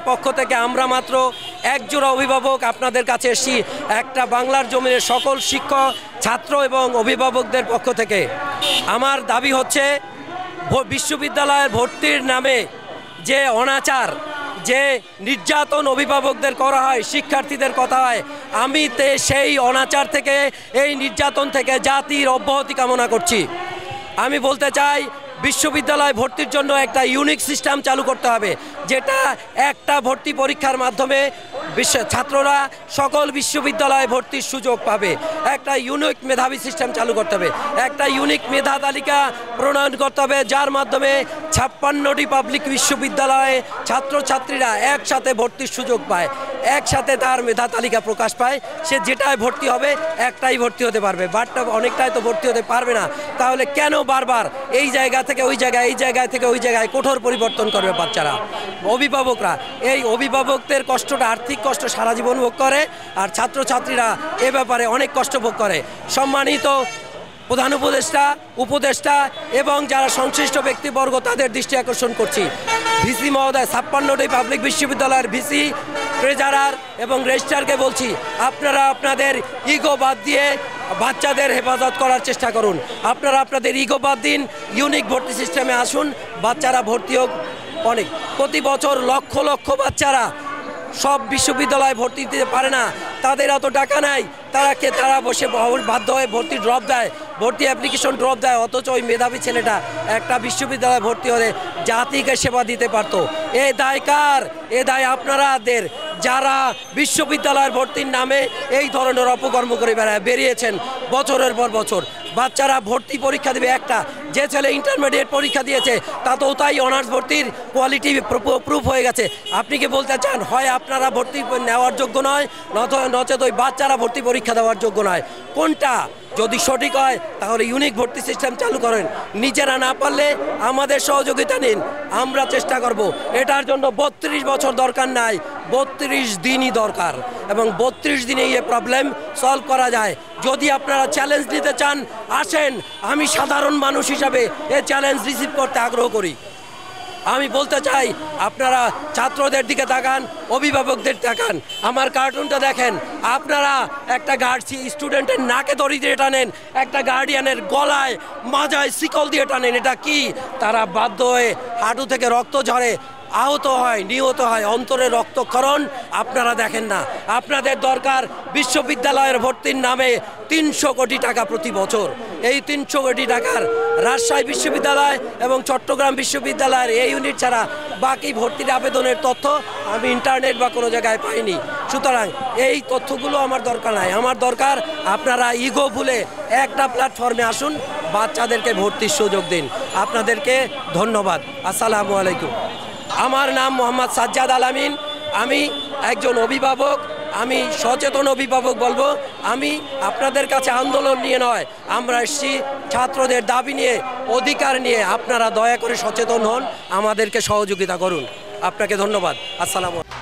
পক্ষ থেকে আমরা মাত্র একজোড়া অভিভাবক আপনাদের কাছে এসেছি, একটা বাংলার জমিনের সকল শিক্ষক, ছাত্র এবং অভিভাবকদের পক্ষ থেকে। আমার দাবি হচ্ছে বিশ্ববিদ্যালয়ের ভর্তির নামে যে অনাচার, যে নির্যাতন অভিভাবকদের করা হয়, শিক্ষার্থীদের কথা হয়, আমি সেই অনাচার থেকে, এই নির্যাতন থেকে জাতির অব্যাহতি কামনা করছি। আমি বলতে চাই বিশ্ববিদ্যালয় ভর্তির জন্য একটা ইউনিক সিস্টেম চালু করতে হবে, যেটা একটা ভর্তি পরীক্ষার মাধ্যমে ছাত্ররা সকল বিশ্ববিদ্যালয়ে ভর্তির সুযোগ পাবে। একটা ইউনিক মেধাবী সিস্টেম চালু করতে হবে, একটা ইউনিক মেধা তালিকা প্রণয়ন করতে হবে, যার মাধ্যমে 56টি পাবলিক বিশ্ববিদ্যালয়ে ছাত্রছাত্রীরা একসাথে ভর্তির সুযোগ পায়, একসাথে তার মেধা তালিকা প্রকাশ পায়। সে যেটায় ভর্তি হবে একটাই ভর্তি হতে পারবে, বাটটা অনেকটাই তো ভর্তি হতে পারবে না। তাহলে কেন বারবার এই জায়গা থেকে ওই জায়গায়, এই জায়গায় থেকে ওই জায়গায় কঠোর পরিবর্তন করবে বাচ্চারা? অভিভাবকরা এই অভিভাবকদের কষ্টটা, আর্থিক কষ্ট সারা জীবন ভোগ করে, আর ছাত্রছাত্রীরা এ ব্যাপারে অনেক কষ্ট ভোগ করে। সম্মানিত প্রধান উপদেষ্টা এবং যারা সংশ্লিষ্ট ব্যক্তিবর্গ, তাদের দৃষ্টি আকর্ষণ করছি, ভিসি মহোদয়, 56টি পাবলিক বিশ্ববিদ্যালয়ের ভিসি, ট্রেজারার এবং রেজিস্ট্রারকে বলছি, আপনারা আপনাদের ইগো বাদ দিয়ে বাচ্চাদের হেফাজত করার চেষ্টা করুন। আপনারা আপনাদের ইগো বাদ দিন, ইউনিক ভর্তি সিস্টেমে আসুন, বাচ্চারা ভর্তি হোক। অনেক প্রতি বছর লক্ষ লক্ষ বাচ্চারা সব বিশ্ববিদ্যালয়ে ভর্তি দিতে পারে না, তাদের এত টাকা নাই, তারা বসে বাধ্য হয়ে ভর্তি ড্রপ দেয়, ভর্তি অ্যাপ্লিকেশন ড্রপ দেয়। অথচ ওই মেধাবী ছেলেটা একটা বিশ্ববিদ্যালয়ে ভর্তি হলে জাতিকে সেবা দিতে পারতো। এ দায় কার? এ দায় আপনারাদের, যারা বিশ্ববিদ্যালয়ের ভর্তির নামে এই ধরনের অপকর্ম করে বেরিয়েছেন বছরের পর বছর। বাচ্চারা ভর্তি পরীক্ষা দেবে একটা, যে ছেলে ইন্টারমিডিয়েট পরীক্ষা দিয়েছে তাতেও তাই অনার্স ভর্তির কোয়ালিটি প্রুফ হয়ে গেছে। আপনি কি বলতে চান হয় আপনারা ভর্তি নেওয়ার যোগ্য নয়, নচেত ওই বাচ্চারা ভর্তি পরীক্ষা দেওয়ার যোগ্য নয়? কোনটা যদি সঠিক হয় তাহলে ইউনিক ভর্তি সিস্টেম চালু করেন। নিজেরা না পারলে আমাদের সহযোগিতা নিন, আমরা চেষ্টা করব। এটার জন্য 32 বছর দরকার নাই, 32 দিনই দরকার, এবং 32 দিনে এই প্রবলেম সলভ করা যায়। যদি আপনারা চ্যালেঞ্জ নিতে চান আসেন, আমি সাধারণ মানুষ হিসাবে এই চ্যালেঞ্জ রিসিভ করতে আগ্রহ করি। আমি বলতে চাই আপনারা ছাত্রদের দিকে তাকান, অভিভাবকদের তাকান, আমার কার্টুনটা দেখেন। আপনারা একটা স্টুডেন্টের নাকে দড়ি দিয়ে টানেন, একটা গার্ডিয়ানের গলায় মাজায় শিকল দিয়ে টানেন। এটা কি? তারা বাধ্য হয়ে হাঁটু থেকে রক্ত ঝরে, আহত হয়, নিহত হয়, অন্তরে রক্তক্ষরণ আপনারা দেখেন না। আপনাদের দরকার বিশ্ববিদ্যালয়ের ভর্তির নামে 300 কোটি টাকা প্রতি বছর। এই 300 কোটি টাকার রাজশাহী বিশ্ববিদ্যালয় এবং চট্টগ্রাম বিশ্ববিদ্যালয়ের এই ইউনিট ছাড়া বাকি ভর্তির আবেদনের তথ্য আমি ইন্টারনেট বা কোনো জায়গায় পাইনি। সুতরাং এই তথ্যগুলো আমার দরকার নাই, আমার দরকার আপনারা ইগো ভুলে একটা প্ল্যাটফর্মে আসুন, বাচ্চাদেরকে ভর্তির সুযোগ দিন। আপনাদেরকে ধন্যবাদ। আসসালামু আলাইকুম। আমার নাম মোহাম্মদ সাজ্জাদ আলামিন। আমি একজন অভিভাবক, আমি সচেতন অভিভাবক বলবো। আমি আপনাদের কাছে আন্দোলন নিয়ে নয়, আমরা এসেছি ছাত্রদের দাবি নিয়ে, অধিকার নিয়ে। আপনারা দয়া করে সচেতন হন, আমাদেরকে সহযোগিতা করুন। আপনাকে ধন্যবাদ। আসসালামু আলাইকুম।